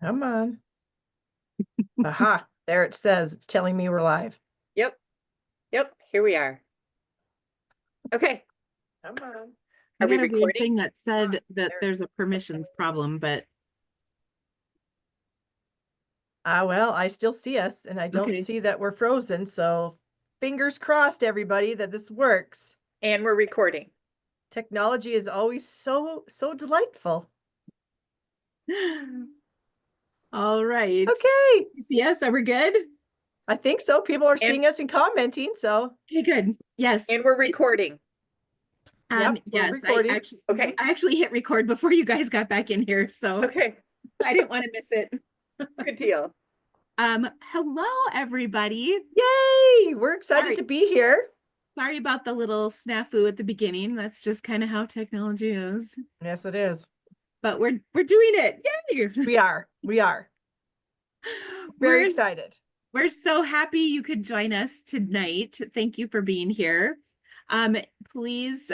Come on. Aha, there it says, it's telling me we're live. Yep. Yep. Here we are. Okay. Come on. I Are we got a weird recording? thing that said that there. there's a permissions problem, but Well, I still see us and I don't okay. see that we're frozen. So fingers crossed, everybody, that this works. And we're recording. Technology is always so delightful. All right. Okay. Yes, are we good? I think so. People are And- seeing us and commenting. So Okay, good. Yes. And we're recording. yep, we're Yes, recording. Okay. I actually hit record before you guys got back in here, so Okay. I didn't want to miss it. Good deal. Hello everybody. Yay! We're excited Sorry. to be here. Sorry about the little snafu at the beginning. That's just kind of how technology is. Yes, it is. But we're doing it. Yay! We are. Very We're excited. We're so happy you could join us tonight. Thank you for being here. Please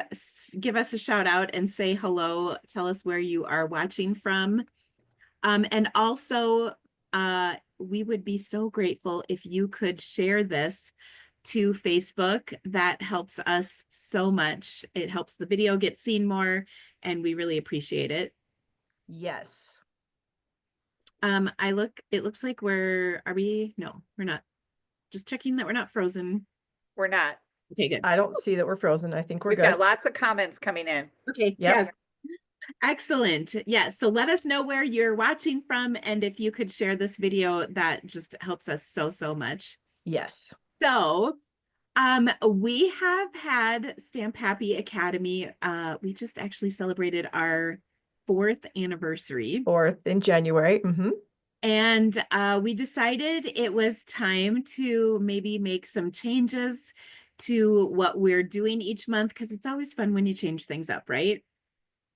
give us a shout out and say hello. Tell us where you are watching from. And also, we would be so grateful if you could share this to Facebook. That helps us so much. It helps the video get seen more, and we really appreciate it. Yes. It looks like are we? No, we're not. Just checking that we're not frozen. We're not. Okay, good. I don't see that we're frozen. I think we're We've good. got lots of comments coming in. Okay, Yep. yes. Excellent. Yeah, so let us know where you're watching from, and if you could share this video, that just helps us so much. Yes. So, we have had Stamp Happy Academy. We just actually celebrated our 4th anniversary. 4th in January. And we decided it was time to maybe make some changes to what we're doing each month, because it's always fun when you change things up, right?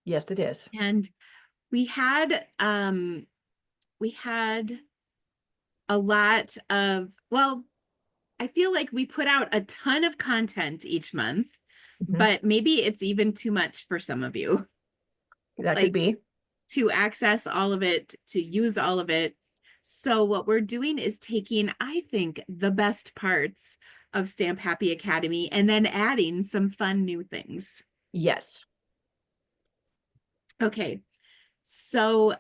Yes, it is. And we had a lot of, well, I feel like we put out a ton of content each month, but maybe it's even too much for some of you. That could be. To access all of it, to use all of it. So what we're doing is taking, I think, the best parts of Stamp Happy Academy and then adding some fun new things. Yes. Okay. So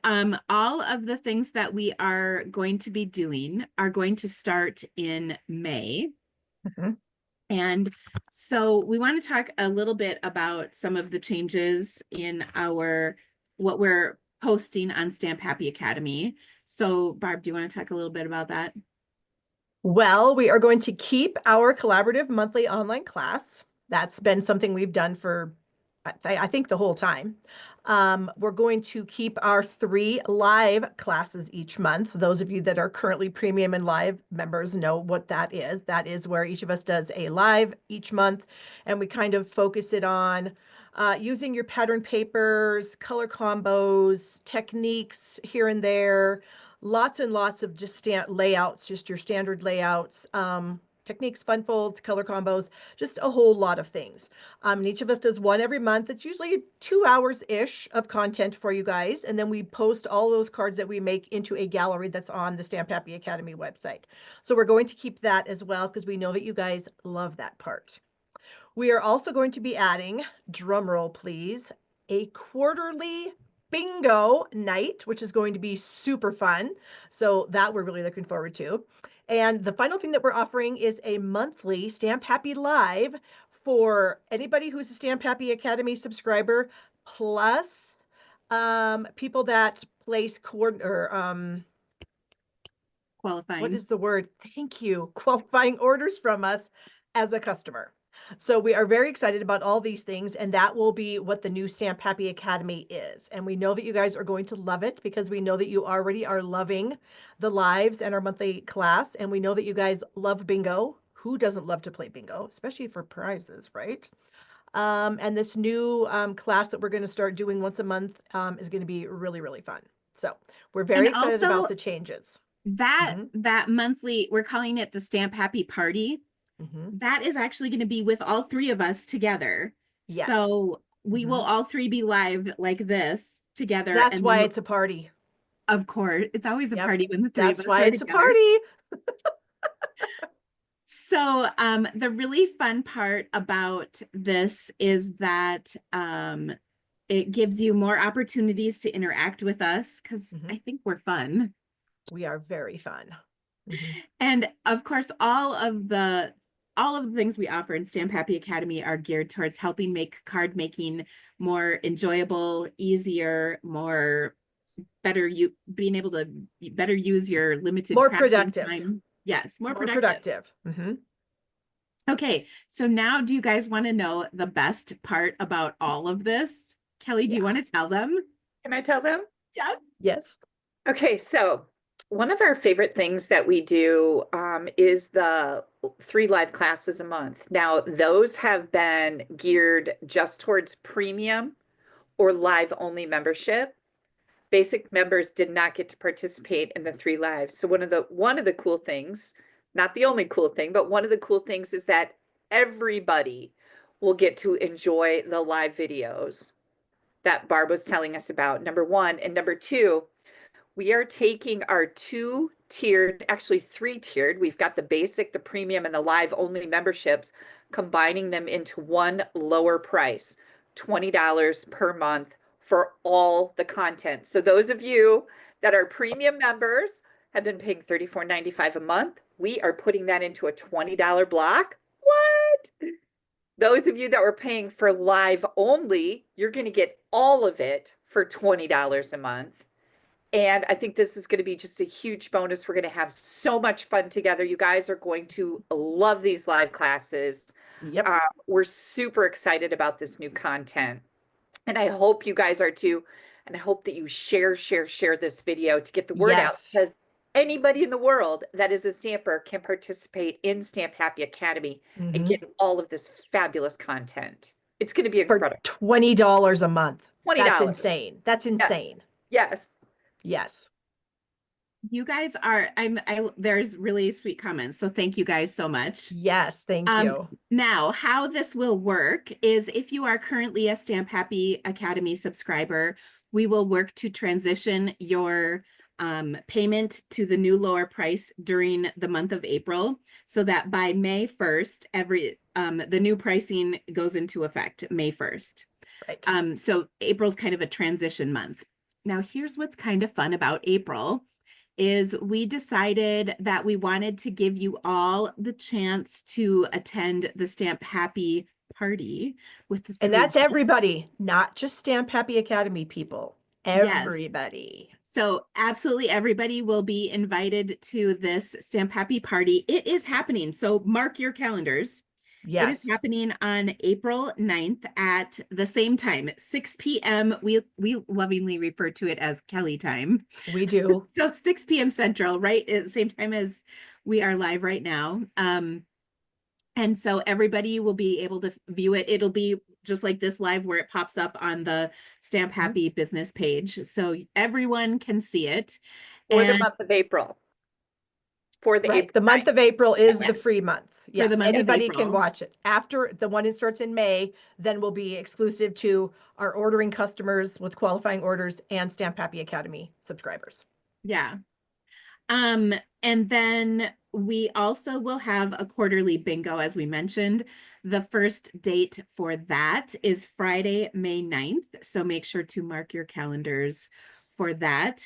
all of the things that we are going to be doing are going to start in May. And so we want to talk a little bit about some of the changes in what we're posting on Stamp Happy Academy. So Barb, do you want to talk a little bit about that? Well, we are going to keep our collaborative monthly online class. That's been something we've done for, I think, the whole time. We're going to keep our 3 live classes each month. Those of you that are currently premium and live members know what that is. That is where each of us does a live each month, and we kind of focus it on using your pattern papers, color combos, techniques here and there, lots and lots of just layouts, just your standard layouts, techniques, fun folds, color combos, just a whole lot of things. And each of us does one every month. It's usually 2 hours-ish of content for you guys. And then we post all those cards that we make into a gallery that's on the Stamp Happy Academy website. So we're going to keep that as well, because we know that you guys love that part. We are also going to be adding, drumroll please, a quarterly bingo night, which is going to be super fun. So that we're really looking forward to. And the final thing that we're offering is a monthly Stamp Happy Live for anybody who's a Stamp Happy Academy subscriber, plus people that place qualifying. What is the word? Thank you. Qualifying orders from us as a customer. So we are very excited about all these things, and that will be what the new Stamp Happy Academy is. And we know that you guys are going to love it, because we know that you already are loving the lives and our monthly class. And we know that you guys love bingo. Who doesn't love to play bingo, especially for prizes, right? And this new class that we're going to start doing once a month is going to be really fun. So we're very excited about the changes. That monthly, we're calling it the Stamp Happy Party. That is actually going to be with all 3 of us together. Yes. So we will all 3 be live like this together. That's why it's a party. Of course, it's always a Yep. party when the three of That's us why are it's a together. party. So the really fun part about this is that it gives you more opportunities to interact with us because I think we're fun. We are very fun. And of course, all of the things we offer in Stamp Happy Academy are geared towards helping make card making more enjoyable, easier, more better you being able to better use your limited More crafting productive. time. Yes, more More productive. productive. Okay, so now do you guys want to know the best part about all of this? Kelly, do you want to tell them? Can I tell them? Yes. Yes. Okay, so one of our favorite things that we do is the 3 live classes a month. Now, those have been geared just towards premium or live only membership. Basic members did not get to participate in the 3 lives. So one of the cool things, not the only cool thing, but one of the cool things is that everybody will get to enjoy the live videos that Barb was telling us about, number one. And number two, we are taking our 2-tiered, actually 3-tiered. We've got the basic, the premium, and the live only memberships, combining them into one lower price, $20 per month for all the content. So those of you that are premium members have been paying $34.95 a month. We are putting that into a $20 block. What? Those of you that were paying for live only, you're going to get all of it for $20 a month. And I think this is going to be just a huge bonus. We're going to have so much fun together. You guys are going to love these live classes. Yep. We're super excited about this new content. And I hope you guys are too. And I hope that you share this video to get the word out, Yes. because anybody in the world that is a stamper can participate in Stamp Happy Academy and get all of this fabulous content. It's going to be For incredible. $20 a month. $20. That's insane. That's Yes. insane. Yes. Yes. You guys are, there's really sweet comments. So thank you guys so much. Yes. Thank you. Now, how this will work is if you are currently a Stamp Happy Academy subscriber, we will work to transition your payment to the new lower price during the month of April, so that by May 1st, the new pricing goes into effect May 1st. Right. So April's kind of a transition month. Now, here's what's kind of fun about April is we decided that we wanted to give you all the chance to attend the Stamp Happy party with the And that's everybody, not just Stamp Happy Academy people. Everybody. Yes. So absolutely everybody will be invited to this Stamp Happy party. It is happening. So mark your calendars. Yes. It is happening on April 9th at the same time, 6 p.m. We lovingly refer to it as Kelly time. We do. So 6 p.m. Central, right at the same time as we are live right now. And so everybody will be able to view it. It'll be just like this live where it pops up on the Stamp Happy business page. So everyone can see it. For the month of April. For the Right. April The month of April is the Yes. free month. Yeah. the month of Anybody can April. watch it. After the one that starts in May, then will be exclusive to our ordering customers with qualifying orders and Stamp Happy Academy subscribers. Yeah. And then we also will have a quarterly bingo, as we mentioned. The first date for that is Friday, May 9th. So make sure to mark your calendars for that.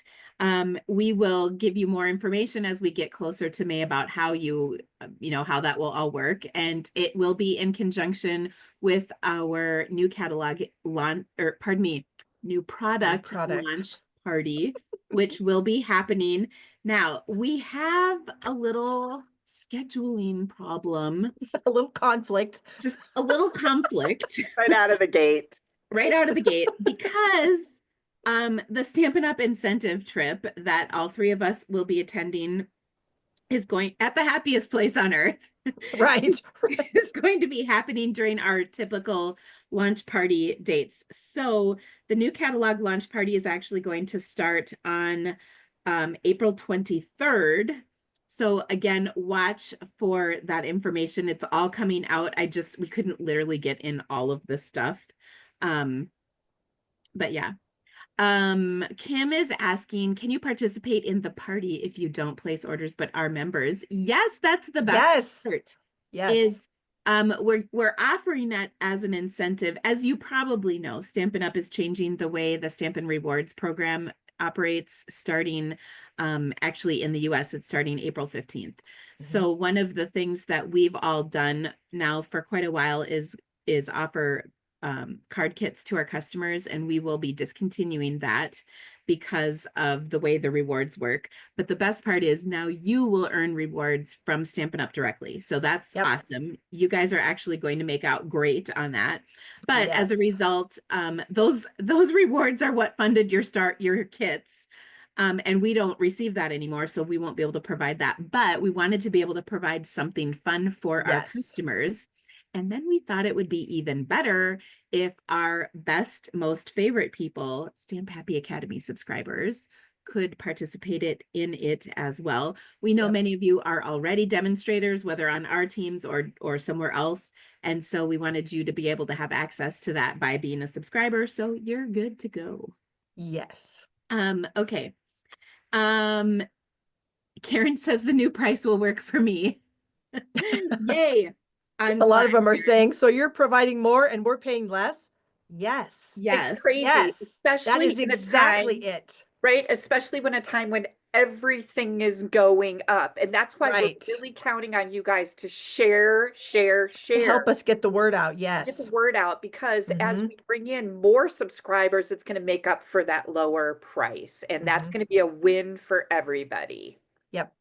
We will give you more information as we get closer to May about how how that will all work. And it will be in conjunction with our new catalog launch, or pardon me, new product launch party, which will be happening. Now, we have a little scheduling problem. A little conflict. Just a little conflict. Right out of the gate. Right out of the gate, because the Stampin' Up! Incentive trip that all three of us will be attending is going at the happiest place on earth. Right. It's going to be happening during our typical launch party dates. So the new catalog launch party is actually going to start on April 23rd. So again, watch for that information. It's all coming out. We couldn't literally get in all of this stuff. But yeah. Kim is asking, can you participate in the party if you don't place orders but are members? Yes, that's the best Yes. part. Yes. Is we're offering that as an incentive. As you probably know, Stampin' Up! Is changing the way the Stampin' Rewards program operates starting actually in the US, it's starting April 15th. So one of the things that we've all done now for quite a while is offer card kits to our customers, and we will be discontinuing that because of the way the rewards work. But the best part is now you will earn rewards from Stampin' Up! Directly. So that's awesome. You guys are actually going to make out great on that. But as a result, those rewards are what funded your kits. And we don't receive that anymore, so we won't be able to provide that. But we wanted to be able to provide something fun for our customers. And then we thought it would be even better if our best, most favorite people, Stamp Happy Academy subscribers, could participate in it as well. We know many of you are already demonstrators, whether on our teams or somewhere else. And so we wanted you to be able to have access to that by being a subscriber. So you're good to go. Yes. Okay. Karen says the new price will work for me. Yay. A lot of them are saying, so you're providing more and we're paying less? Yes. It's crazy, Yes. especially that is exactly it. Right? Especially when a time when everything is going up. And that's why we're really counting on you guys to share. To help us get the word out. Yes. Get the word out, because as we bring in more subscribers, it's going to make up for that lower price. And that's going to be a win for everybody. Yep.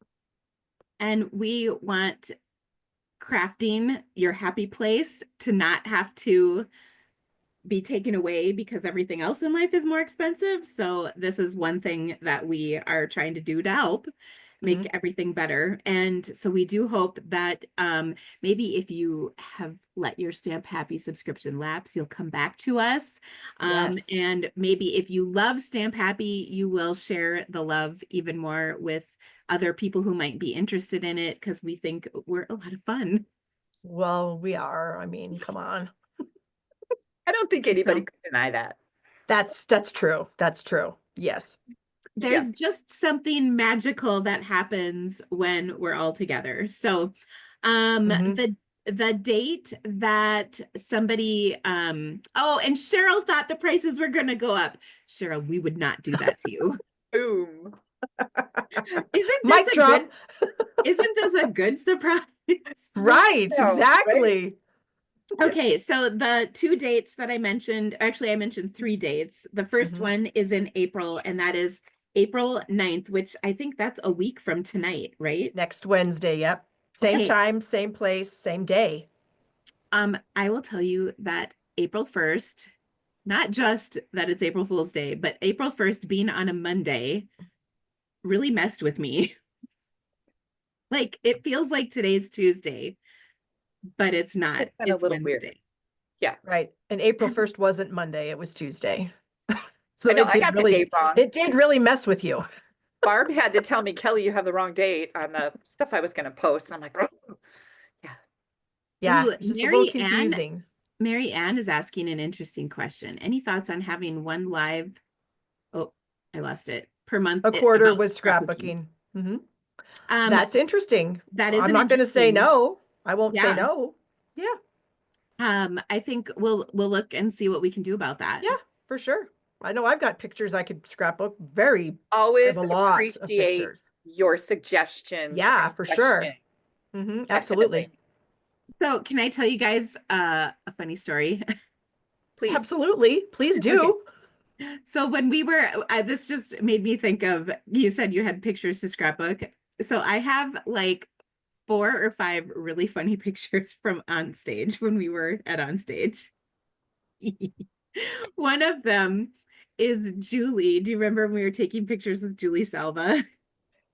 And we want crafting your happy place to not have to be taken away because everything else in life is more expensive. So this is one thing that we are trying to do to help make everything better. And so we do hope that maybe if you have let your Stamp Happy subscription lapse, you'll come back to us. And maybe if you love Stamp Happy, you will share the love even more with other people who might be interested in it, because we think we're a lot of fun. Well, we are. I mean, come on. I don't think anybody could deny that. That's true. That's true. Yes. There's just something magical that happens when we're all together. So the date that somebody oh, and Cheryl thought the prices were going to go up. Cheryl, we would not do that to you. Boom. Isn't this a good surprise? Right, exactly. Right? Okay, so the two dates that I mentioned, actually I mentioned 3 dates. The first one is in April, and that is April 9th, which I think that's a week from tonight, right? Next Wednesday, yep. Same time, same place, same day. I will tell you that April 1st, not just that it's April Fool's Day, but April 1st being on a Monday really messed with me. Like, it feels like today's Tuesday, but it's not. It's Wednesday. Weird. Yeah. Right. And April 1st wasn't Monday, it was Tuesday. So I got the date wrong. It did really mess with you. Barb had to tell me, Kelly, you have the wrong date on the stuff I was going to post. And I'm like, oh. Yeah. It's just a little confusing. Mary Ann is asking an interesting question. Any thoughts on having one live, oh, I lost it, per month? A quarter with scrapbooking. That's interesting. That is. I'm not going to say no. I won't say no. Yeah. I think we'll look and see what we can do about that. Yeah, for sure. I know I've got pictures I could scrapbook. Always appreciate your suggestions. Yeah, for sure. Absolutely. So can I tell you guys a funny story? Please. Absolutely. Please do. Okay. So when we were, this just made me think of, you said you had pictures to scrapbook. So I have like 4 or 5 really funny pictures from on stage when we were at on stage. One of them is Julie. Do you remember when we were taking pictures with Julie Salva? Yes.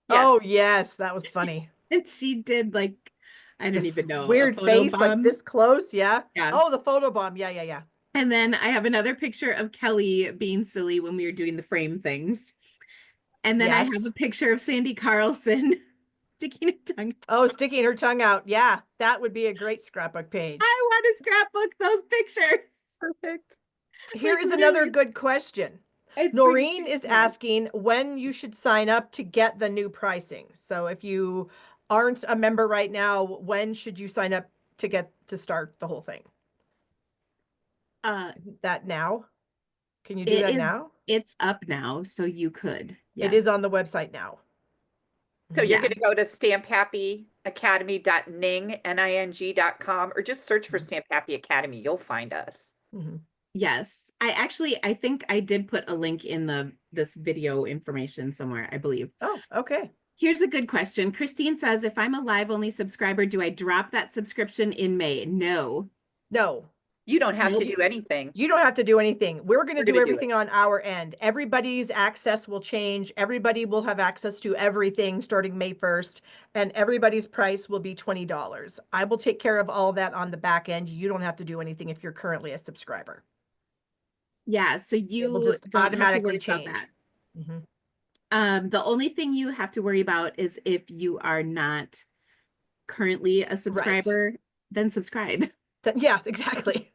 Oh, yes. That was funny. And she did like, I don't even know. Weird face, like this close. Yeah. Oh, the photo bomb. Yeah. And then I have another picture of Kelly being silly when we were doing the frame things. And then I have a picture of Sandy Carlson sticking her tongue out. Oh, sticking her tongue out. Yeah, that would be a great scrapbook page. I want to scrapbook those pictures. Perfect. Here is another good question. It's pretty Noreen is simple. asking when you should sign up to get the new pricing. So if you aren't a member right now, when should you sign up to get to start the whole thing? That now? Can you do that now? It's up now, so you could. It is Yes. on the website now. So you're Yeah. going to go to stamphappyacademy.ning.com or just search for Mhm. Stamp Happy Academy. You'll find us. Mhm. Yes. I think I did put a link in this video information somewhere, I believe. Oh, okay. Here's a good question. Christine says, if I'm a live only subscriber, do I drop that subscription in May? No. No, You don't have to Nope. do anything. you don't have to do anything. We're going to We're do going to do it. everything on our end. Everybody's access will change. Everybody will have access to everything starting May 1st, and everybody's price will be $20. I will take care of all that on the back end. You don't have to do anything if you're currently a subscriber. Yeah, so It will you just don't have to automatically worry about change. that. Mhm. The only thing you have to worry about is if you are not currently a Right. subscriber, then subscribe. Yes, exactly.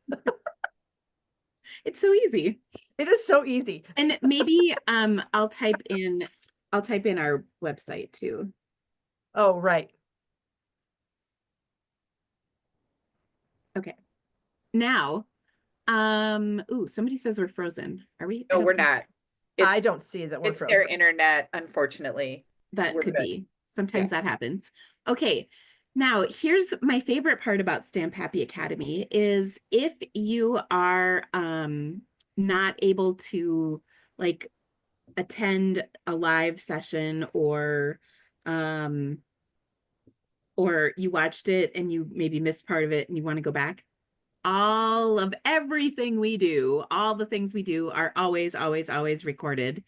It's so easy. It is so easy. And maybe I'll type in our website too. Oh, right. Okay. Now, ooh, somebody says we're frozen. Are we? I No, don't we're think not. I It's don't see that we're it's their frozen. internet, unfortunately. that We're could good. be. Sometimes Yeah. that happens. Okay. Now, here's my favorite part about Stamp Happy Academy is if you are not able to like attend a live session um or you watched it and you maybe missed part of it and you want to go back, all of everything we do, all the things we do are always, always, always recorded.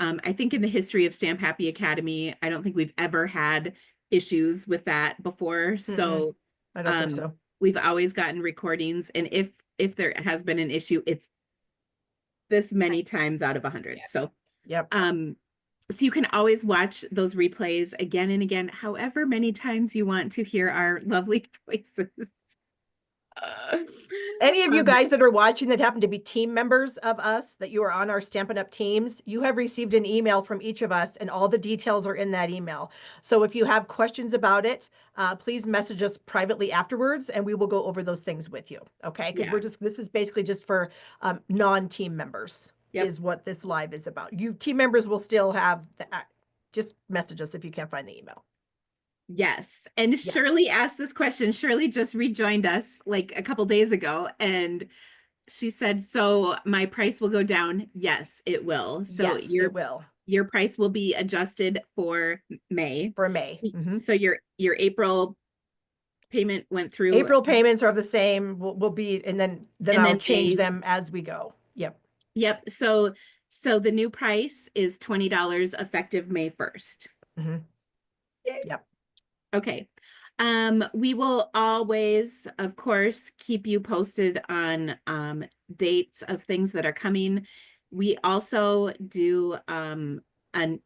I think in the history of Stamp Happy Academy, I don't think we've ever had issues with that before. So I don't think so. we've always gotten recordings. And if there has been an issue, it's this many times out of 100. So Yep. so you can always watch those replays again and again, however many times you want to hear our lovely voices. Any of you guys that are watching that happen to be team members of us, that you are on our Stampin' Up! Teams, you have received an email from each of us, and all the details are in that email. So if you have questions about it, please message us privately afterwards, and we will go over those things with you. Okay? Because Yeah. this is basically just for non-team members. Yep. Is what this live is about. You team members will still have just message us if you can't find the email. Yes. And Yes. Shirley asked this question. Shirley just rejoined us like a couple days ago, and she said, so my price will go down. Yes, it will. So Yes, it will. your price will be adjusted for May. For May. So your April payment went through. April payments are the same, will be, and then I'll change May's. them as we go. Yep. Yep. So the new price is $20 effective May 1st. Yep. Okay. We will always, of course, keep you posted on dates of things that are coming. We also do an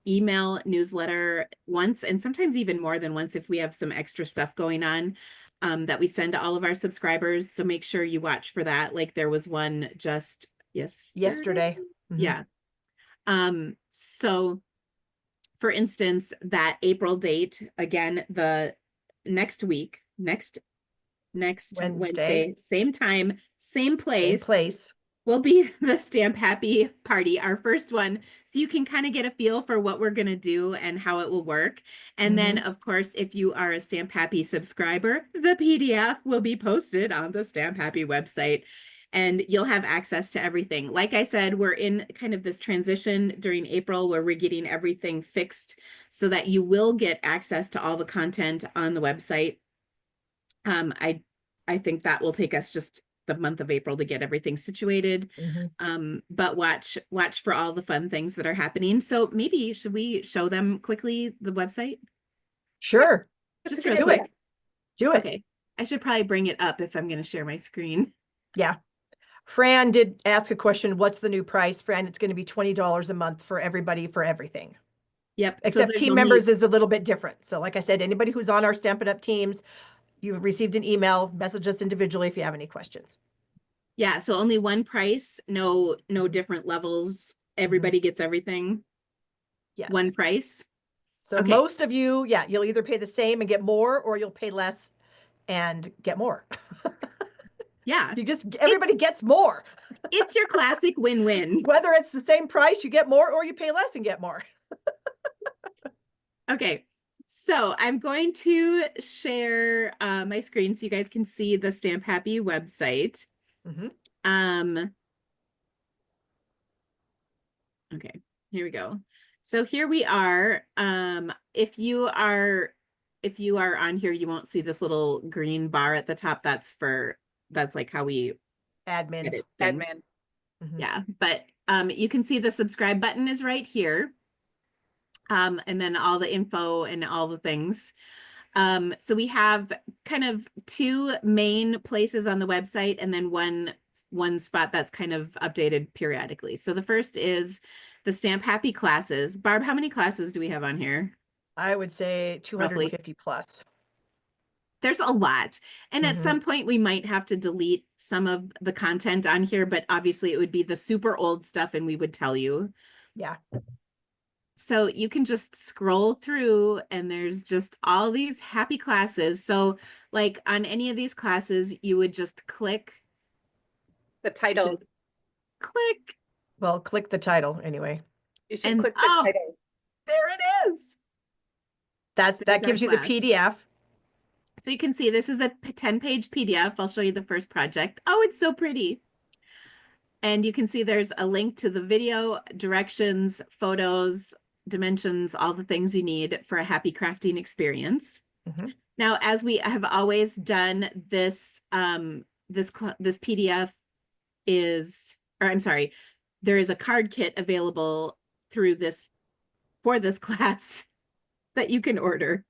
email newsletter once, and sometimes even more than once if we have some extra stuff going on that we send to all of our subscribers. So make sure you watch for that. Like there was one just yesterday. Yeah. So for instance, that April date, again, the next week, next Wednesday, same time, same place, will be the Stamp Happy party, our first one. So you can kind of get a feel for what we're going to do and how it will work. And then, of course, if you are a Stamp Happy subscriber, the PDF will be posted on the Stamp Happy website. And you'll have access to everything. Like I said, we're in kind of this transition during April where we're getting everything fixed so that you will get access to all the content on the website. I think that will take us just the month of April to get everything situated. But watch for all the fun things that are happening. So maybe should we show them quickly the website? Sure. Just real quick. Do it. Okay. I should probably bring it up if I'm going to share my screen. Yeah. Fran did ask a question. What's the new price? Fran, it's going to be $20 a month for everybody for everything. Yep. Except team members is a little bit different. So like I said, anybody who's on our Stampin' Up! Teams, you've received an email, message us individually if you have any questions. Yeah. So only one price, no different levels everybody gets everything, Yes. one price. So Okay. most of you, yeah, you'll either pay the same and get more, or you'll pay less and get more. Yeah. Everybody gets more. It's your classic win-win. Whether it's the same price, you get more, or you pay less and get more. Okay. So I'm going to share my screen so you guys can see the Stamp Happy website. Okay, here we go. So here we are. If you are on here, you won't see this little green bar at the top. That's like how we Admins. edit things. Admin. Yeah, but you can see the subscribe button is right here. And then all the info and all the things. So we have kind of two main places on the website, and then one spot that's kind of updated periodically. So the first is the Stamp Happy classes. Barb, how many classes do we have on here? I would say 250 plus. There's a lot. And at some point we might have to delete some of the content on here, but obviously it would be the super old stuff and we would tell you. Yeah. So you can just scroll through and there's just all these happy classes. So like on any of these classes, you would just click The title. Click. Well, click the title anyway. You should click the title. There it is. That gives you the PDF. So you can see this is a 10-page PDF. I'll show you the first project. Oh, it's so pretty. And you can see there's a link to the video, directions, photos, dimensions, all the things you need for a happy crafting experience. Now, as we have always done, this PDF is, or I'm sorry, there is a card kit available for this class that you can order.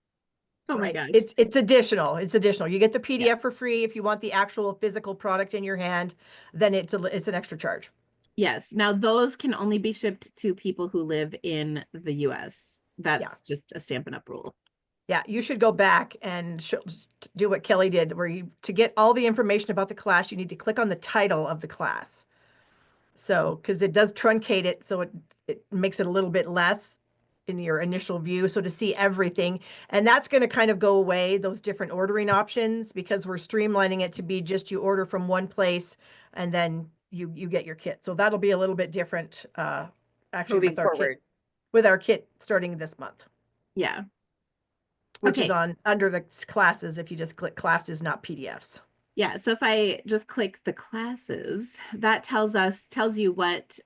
Oh my gosh. It's additional. It's additional. You get the PDF for free. If you want the actual physical product in your hand, then it's an extra charge. Yes. Now those can only be shipped to people who live in the US. That's just a Stampin' Up! Rule. Yeah, you should go back and do what Kelly did, where to get all the information about the class, you need to click on the title of the class. So, because it does truncate it, so it makes it a little bit less in your initial view. So to see everything, and that's going to kind of go away, those different ordering options, because we're streamlining it to be just you order from one place and then you get your kit. So that'll be a little bit different, actually, moving forward with our kit starting this month. Yeah. Which is under the classes. If you just click classes, not PDFs. Yeah. So if I just click the classes, that tells you what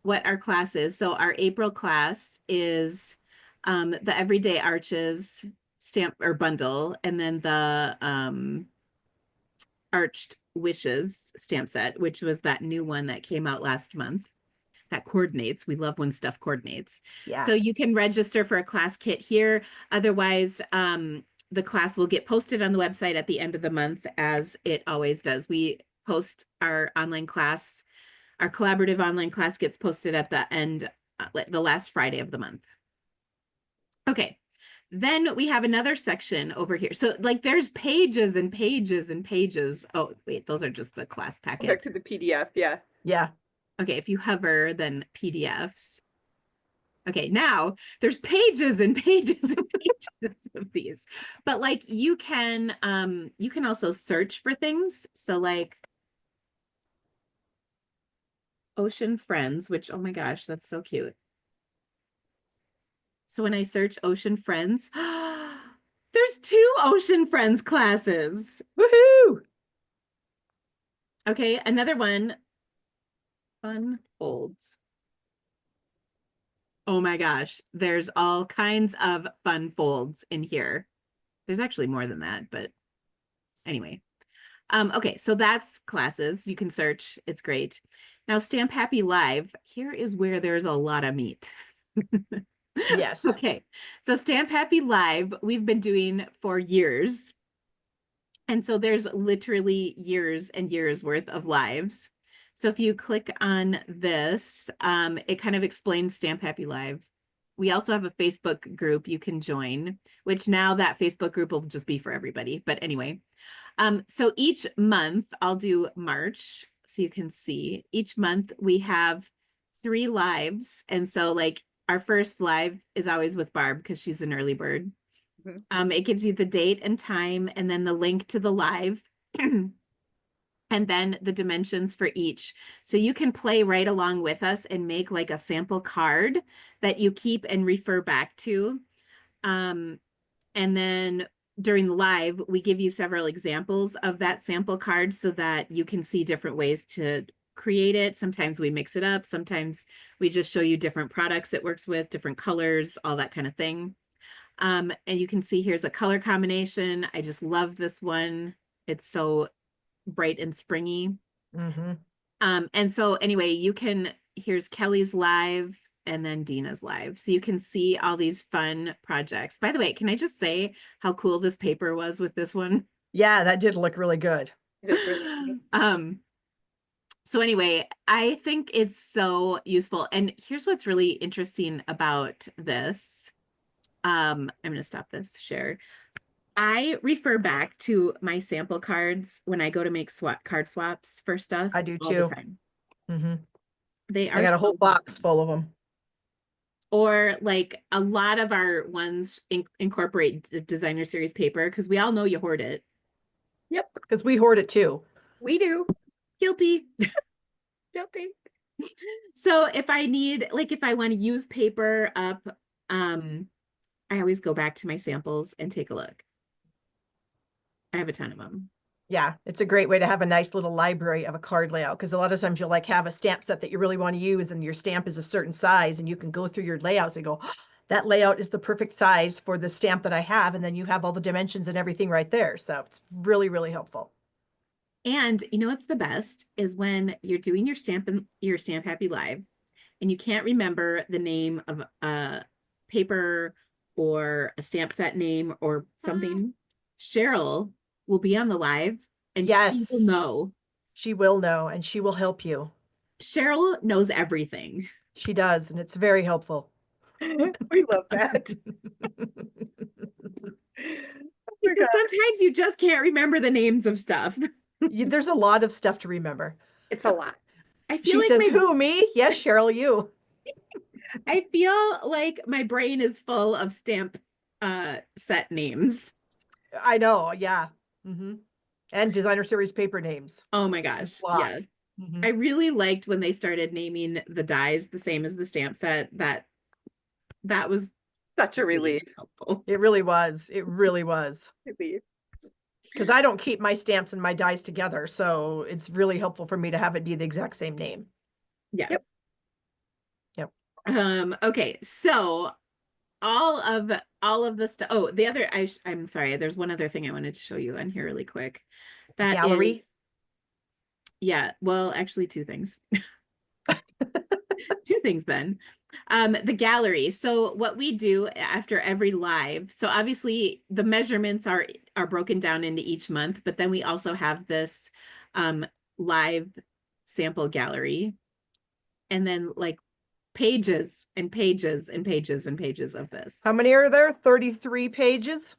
our class is. So our April class is the Everyday Arches stamp or bundle, and then the Arched Wishes stamp set, which was that new one that came out last month. That coordinates. We love when stuff coordinates. Yeah. So you can register for a class kit here. Otherwise, the class will get posted on the website at the end of the month, as it always does. We post our online class. Our collaborative online class gets posted at the end, the last Friday of the month. Okay. Then we have another section over here. So like there's pages and pages and pages. Oh, wait, those are just the class packets. Back to the PDF. Yeah. Yeah. Okay, if you hover, then PDFs. Okay, now there's pages and pages and pages of these. But like you can also search for things. So like Ocean Friends, which, oh my gosh, that's so cute. So when I search Ocean Friends, there's 2 Ocean Friends classes. Woohoo! Okay, another one. Fun folds. Oh my gosh, there's all kinds of fun folds in here. There's actually more than that, but anyway. Okay, so that's classes. You can search. It's great. Now, Stamp Happy Live. Here is where there's a lot of meat. Yes. Okay, so Stamp Happy Live, we've been doing for years. And so there's literally years and years worth of lives. So if you click on this, it kind of explains Stamp Happy Live. We also have a Facebook group you can join, which now that Facebook group will just be for everybody. But anyway, so each month, I'll do March so you can see. Each month we have 3 lives. And so like our first live is always with Barb because she's an early bird. Mhm. It gives you the date and time and then the link to the live. And then the dimensions for each. So you can play right along with us and make like a sample card that you keep and refer back to. And then during the live, we give you several examples of that sample card so that you can see different ways to create it. Sometimes we mix it up. Sometimes we just show you different products it works with, different colors, all that kind of thing. And you can see here's a color combination. I just love this one. It's so bright and springy. Mm-hmm. And so anyway, here's Kelly's live and then Dina's live. So you can see all these fun projects. By the way, can I just say how cool this paper was with this one? Yeah, that did look really good. It is really So anyway, I think it's so useful. And here's what's really interesting about this. I'm going to stop this share. I refer back to my sample cards when I go to make card swaps for stuff I do all the too. time. Mm-hmm. They I are got a whole so box full of them. or like a lot of our ones incorporate designer series paper because we all know you hoard it. Yep, Because we hoard it too. we do. Guilty. Guilty. So if I need, like, if I want to use paper up, I always go back to my samples and take a look. I have a ton of them. Yeah, it's a great way to have a nice little library of a card layout because a lot of times you'll like have a stamp set that you really want to use and your stamp is a certain size and you can go through your layouts and go, "Oh, that layout is the perfect size for the stamp that I have." And then you have all the dimensions and everything right there. So it's really, really helpful. And you know what's the best is when you're doing your Stamp Happy Live and you can't remember the name of a paper or a stamp set name or something. Cheryl will be on the live and she will Yes, know. she will know and she will help you. Cheryl knows everything. She does, and it's very helpful. We love that. Oh my Because God. sometimes you just can't remember the names of stuff. There's a lot of stuff to remember. It's a lot. I feel She like says, "Who, me?" Yes, Cheryl, you. my brain is full of stamp set names. I know, yeah. Mm-hmm. And designer series paper names. Oh my gosh. A lot. Yes. Mm-hmm. I really liked when they started naming the dies the same as the stamp set. That was Such a really relief. helpful. It really was. It really was. Relief. Because I don't keep my stamps and my dies together, so it's really helpful for me to have it be the exact same name. Yeah. Yep. Yep. Okay, so all of the stuff. Oh, the other I'm sorry, there's one other thing I wanted to show you on here really quick. That Gallery. is, yeah, well, actually two things. Two things then. The gallery. So what we do after every live, so obviously the measurements are broken down into each month, but then we also have this live sample gallery. And then like pages and pages and pages and pages of this. How many are there? 33 pages.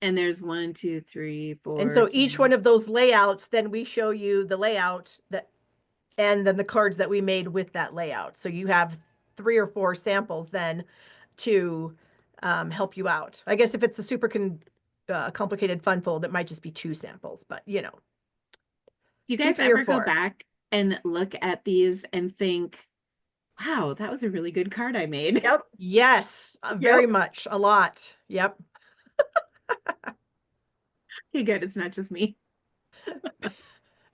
And there's 1, 2, 3, 4. And so each one of those layouts, then we show you the layout that, and then the cards that we made with that layout. So you have 3 or 4 samples then to help you out. I guess if it's a super complicated fun fold, it might just be 2 samples, but you know. Do you 2, guys 3, or ever go 4. back and look at these and think, wow, that was a really good card I made? Yep. Yes, very Yep. much. A lot. Yep. Okay, good. It's not just me.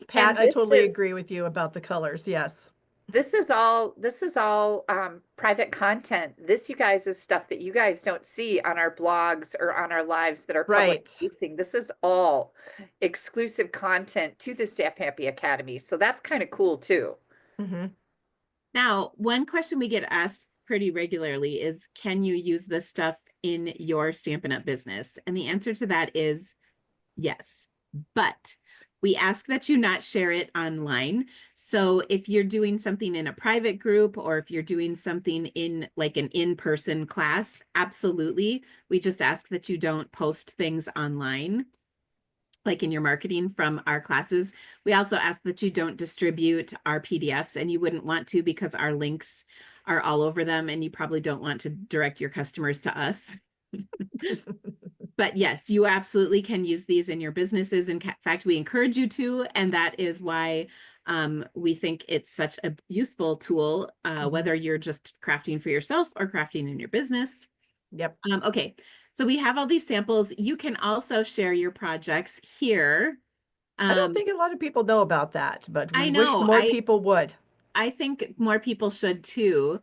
Pat, And I totally agree with you about the colors. Yes. this is all private content. This, you guys, is stuff that you guys don't see on our blogs or on our lives that are public Right. facing. This is all exclusive content to the Stamp Happy Academy. So that's kind of cool too. Mm-hmm. Now, one question we get asked pretty regularly is, can you use this stuff in your Stampin' Up! Business? And the answer to that is yes, but we ask that you not share it online. So if you're doing something in a private group or if you're doing something in like an in-person class, absolutely. We just ask that you don't post things online. like in your marketing from our classes. We also ask that you don't distribute our PDFs, and you wouldn't want to because our links are all over them and you probably don't want to direct your customers to us. But yes, you absolutely can use these in your businesses. In fact, we encourage you to, and that is why we think it's such a useful tool, whether you're just crafting for yourself or crafting in your business. Yep. Okay, so we have all these samples. You can also share your projects here. I don't think a lot of people know about that, but we I wish know, more people would. I think more people should too.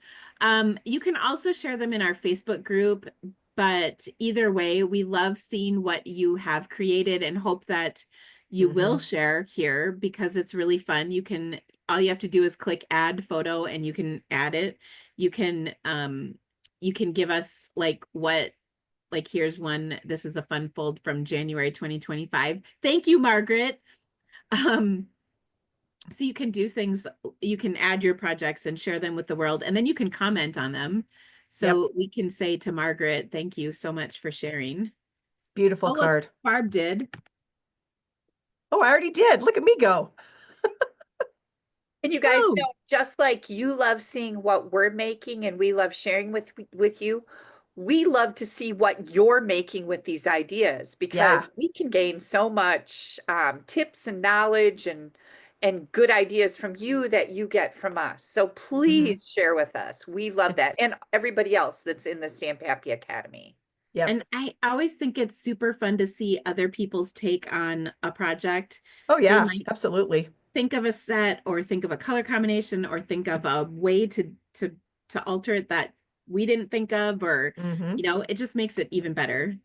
You can also share them in our Facebook group, but either way, we love seeing what you have created and hope that you will share here because it's really fun. All you have to do is click add photo and you can add it. You can give us like here's one. This is a fun fold from January 2025. Thank you, Margaret. So you can do things, you can add your projects and share them with the world, and then you can comment on them. So we can say to Margaret, thank you so much for sharing. Beautiful Oh, look, card. Barb did. Oh, I already did. Look at me go. And you guys Oh, know, just like you love seeing what we're making and we love sharing with you, we love to see what you're making with these ideas because Yeah. we can gain so much tips and knowledge and good ideas from you that you get from us. So please share with us. We love that. And everybody else that's in the Stamp Happy Academy. Yep. and I always think it's super fun to see other people's take on a project. Oh, They yeah, might absolutely. think of a set or think of a color combination or think of a way to alter it that we didn't think of, or it just makes it even better.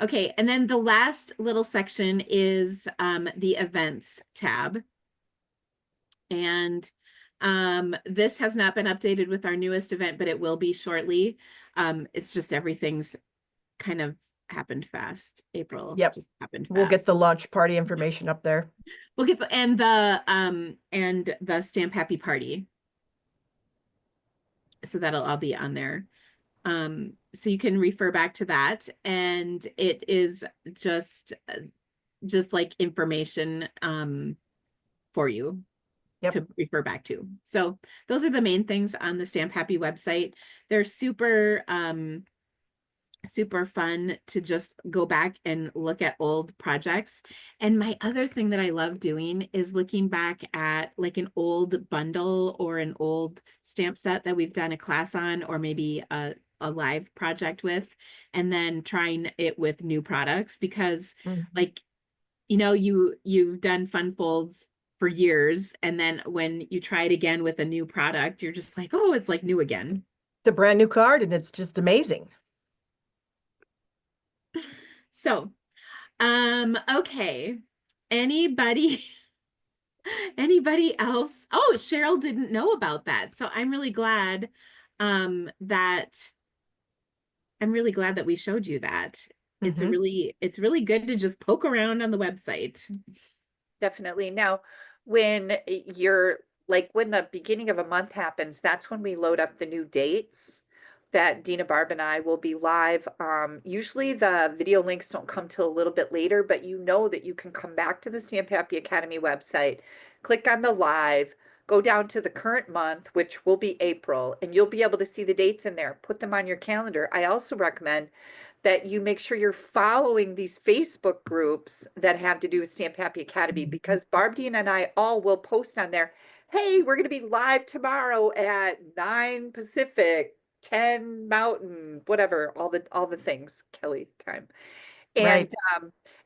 Okay, and then the last little section is the events tab. And this has not been updated with our newest event, but it will be shortly. It's just everything's kind of happened fast. April just happened fast. We'll get the launch party information up there. We'll get and the Stamp Happy Party. So that'll all be on there. So you can refer back to that, and it is just like information for you to refer back to. So those are the main things on the Stamp Happy website. They're super super fun to just go back and look at old projects. And my other thing that I love doing is looking back at like an old bundle or an old stamp set that we've done a class on, or maybe a live project with, and then trying it with new products, because like, you've done fun folds for years, and then when you try it again with a new product, you're just like, oh, it's like new again. It's a brand new card and it's just amazing. So, okay. Anybody else? Oh, Cheryl didn't know about that. So I'm really glad that we showed you that. It's really good to just poke around on the website. Definitely. Now, when the beginning of a month happens, that's when we load up the new dates that Dina, Barb, and I will be live. Usually the video links don't come till a little bit later, but you know that you can come back to the Stamp Happy Academy website, click on the live, go down to the current month, which will be April, and you'll be able to see the dates in there. Put them on your calendar. I also recommend that you make sure you're following these Facebook groups that have to do with Stamp Happy Academy, because Barb, Dean, and I all will post on there, hey, we're going to be live tomorrow at 9 Pacific, 10 Mountain, whatever, all the things, Kelly time. And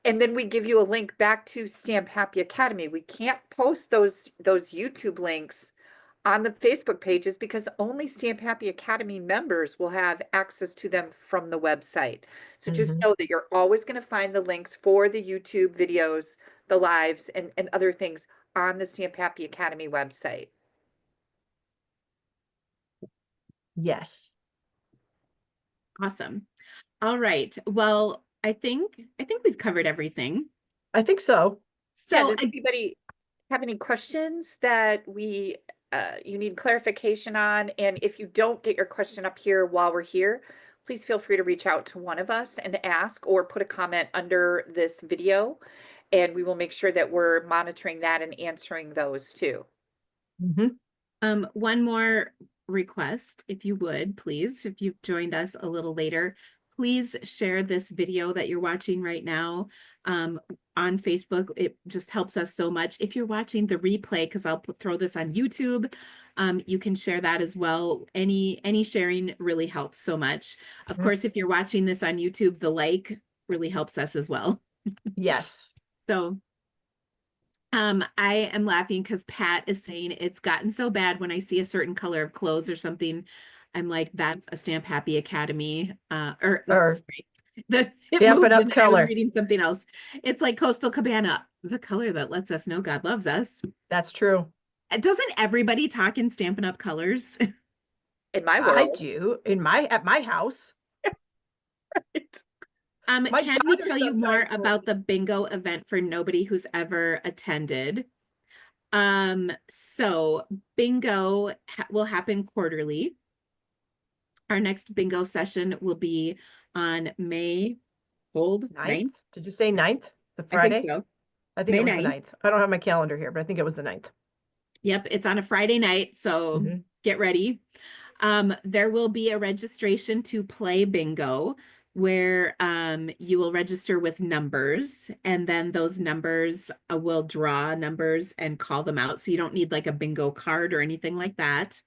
and then we give you a link back to Stamp Happy Academy. We can't post those YouTube links on the Facebook pages because only Stamp Happy Academy members will have access to them from the website. So just know that you're always going to find the links for the YouTube videos, the lives, and other things on the Stamp Happy Academy website. Yes. Awesome. All right. Well, I think we've covered everything. I think so. So does anybody have any questions that you need clarification on? And if you don't get your question up here while we're here, please feel free to reach out to one of us and ask, or put a comment under this video And we will make sure that we're monitoring that and answering those too. One more request, if you would, please, if you've joined us a little later, please share this video that you're watching right now on Facebook. It just helps us so much. If you're watching the replay, because I'll throw this on YouTube, you can share that as well. Any sharing really helps so much. Of course, if you're watching this on YouTube, the like really helps us as well. Yes. So I am laughing because Pat is saying it's gotten so bad when I see a certain color of clothes or something. I'm like, that's a Stamp Happy Academy. Or sorry, it Stampin' moved Up and then I was color. reading something else. It's like Coastal Cabana, the color that lets us know God loves us. That's true. Doesn't everybody talk in Stampin' Up colors? In my I world. do at my house. My Can we daughter tell you more sometimes will- about the bingo event for nobody who's ever attended? So bingo will happen quarterly. Our next bingo session will be on May 9th. Did you say 9th? The I Friday? think so. I think May it was 9th. the 9th. I don't have my calendar here, but I think it was the 9th. Yep, it's on a Friday night, so get ready. There will be a registration to play bingo where you will register with numbers, and then those numbers will draw numbers and call them out. So you don't need like a bingo card or anything like that.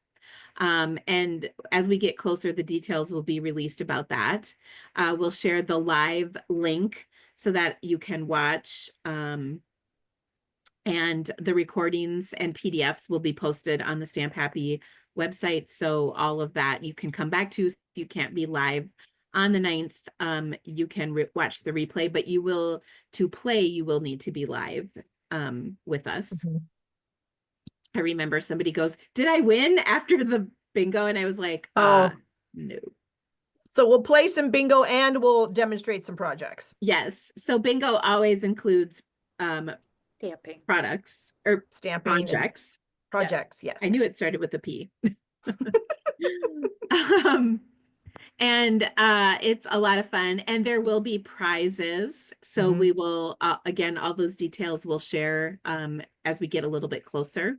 And as we get closer, the details will be released about that. We'll share the live link so that you can watch, and the recordings and PDFs will be posted on the Stamp Happy website. So all of that you can come back to. If you can't be live on the 9th, you can watch the replay, but to play, you will need to be live with us. I remember somebody goes, "Did I win after the bingo?" And I was like, no. So we'll play some bingo and we'll demonstrate some projects. Yes. So bingo always includes Stamping. products or Stamping. projects. Projects, yes. I knew it started with a P. And it's a lot of fun, and there will be prizes. So we will, again, all those details we'll share as we get a little bit closer.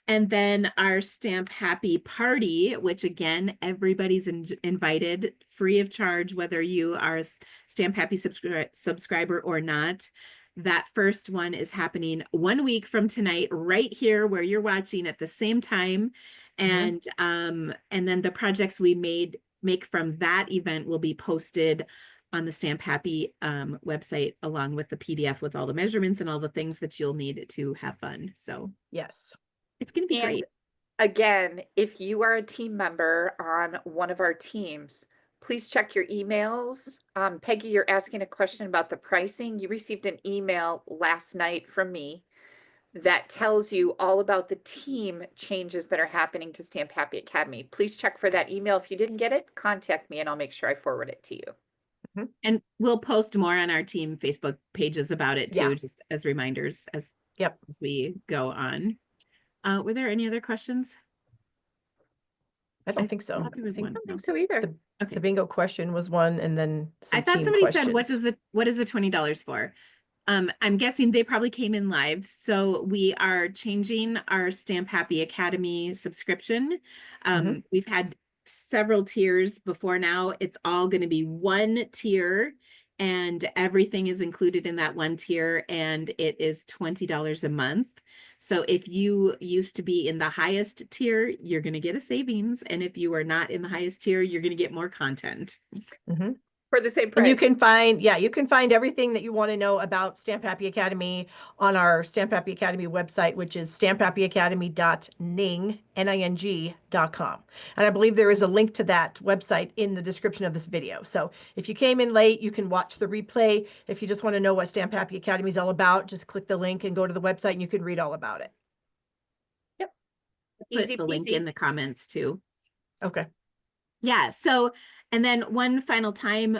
And then our Stamp Happy party, which again, everybody's invited free of charge, whether you are a Stamp Happy subscriber or not. That first one is happening 1 week from tonight, right here where you're watching at the same time. And then the projects we make from that event will be posted on the Stamp Happy website, along with the PDF with all the measurements and all the things that you'll need to have fun. So yes, it's going to be great. Again, if you are a team member on one of our teams, please check your emails. Peggy, you're asking a question about the pricing. You received an email last night from me that tells you all about the team changes that are happening to Stamp Happy Academy. Please check for that email. If you didn't get it, contact me and I'll make sure I forward it to you. And we'll post more on our team Facebook pages about it too, just as reminders as we go on. Were there any other questions? I don't think so. There was one. I don't think so either. The bingo question was one, and then I thought somebody said, what is the $20 for? I'm guessing they probably came in live. So we are changing our Stamp Happy Academy subscription. We've had several tiers before now. It's all going to be one tier, and everything is included in that one tier, and it is $20 a month. So if you used to be in the highest tier, you're going to get a savings. And if you are not in the highest tier, you're going to get more content. For the same price. And you can find everything that you want to know about Stamp Happy Academy on our Stamp Happy Academy website, which is stamphappyacademy.ning.com. And I believe there is a link to that website in the description of this video. So if you came in late, you can watch the replay. If you just want to know what Stamp Happy Academy is all about, just click the link and go to the website and you can read all about it. Yep. Put the link in the comments too. Okay. Yeah. So, and then one final time,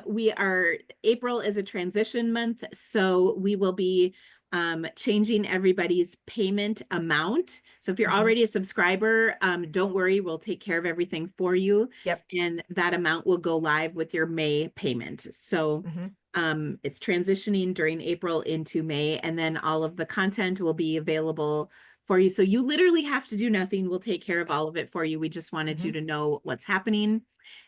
April is a transition month. So we will be changing everybody's payment amount. So if you're already a subscriber, don't worry, we'll take care of everything for you. Yep. And that amount will go live with your May payment. So It's transitioning during April into May, and then all of the content will be available for you. So you literally have to do nothing. We'll take care of all of it for you. We just wanted you to know what's happening.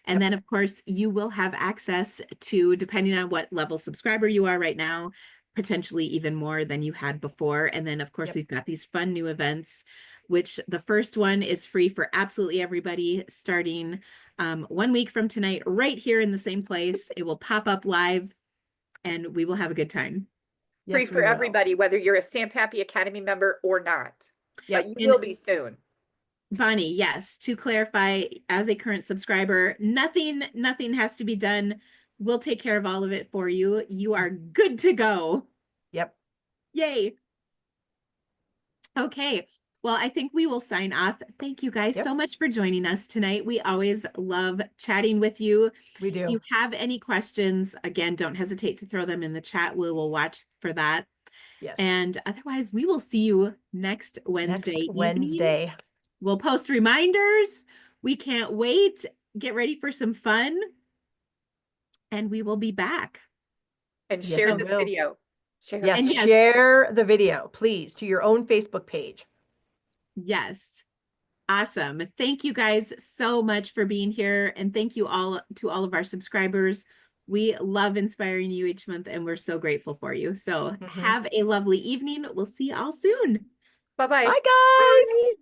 And then, of course, you will have access to, depending on what level subscriber you are right now, potentially even more than you had before. And then, of course, we've got these fun new events, which the first one is free for absolutely everybody starting 1 week from tonight, right here in the same place. It will pop up live and we will have a good time. Free Yes, for we will. everybody, whether you're a Stamp Happy Academy member or not. Yep. But you will be soon. Bonnie, yes, to clarify, as a current subscriber, nothing has to be done. We'll take care of all of it for you. You are good to go. Yep. Yay. Okay. Well, I think we will sign off. Thank you guys so much for joining us tonight. We always love chatting with you. We do. If you have any questions, again, don't hesitate to throw them in the chat. We will watch for that. Yes. And otherwise, we will see you next Wednesday evening. We'll post reminders. We can't wait. Get ready for some fun. And we will be back. And Yes, share we the will. video. Yes, And yes. share the video, please, to your own Facebook page. Yes. Awesome. Thank you guys so much for being here. And thank you all to all of our subscribers. We love inspiring you each month and we're so grateful for you. So have a lovely evening. We'll see you all soon. Bye-bye. Bye, guys. Bye.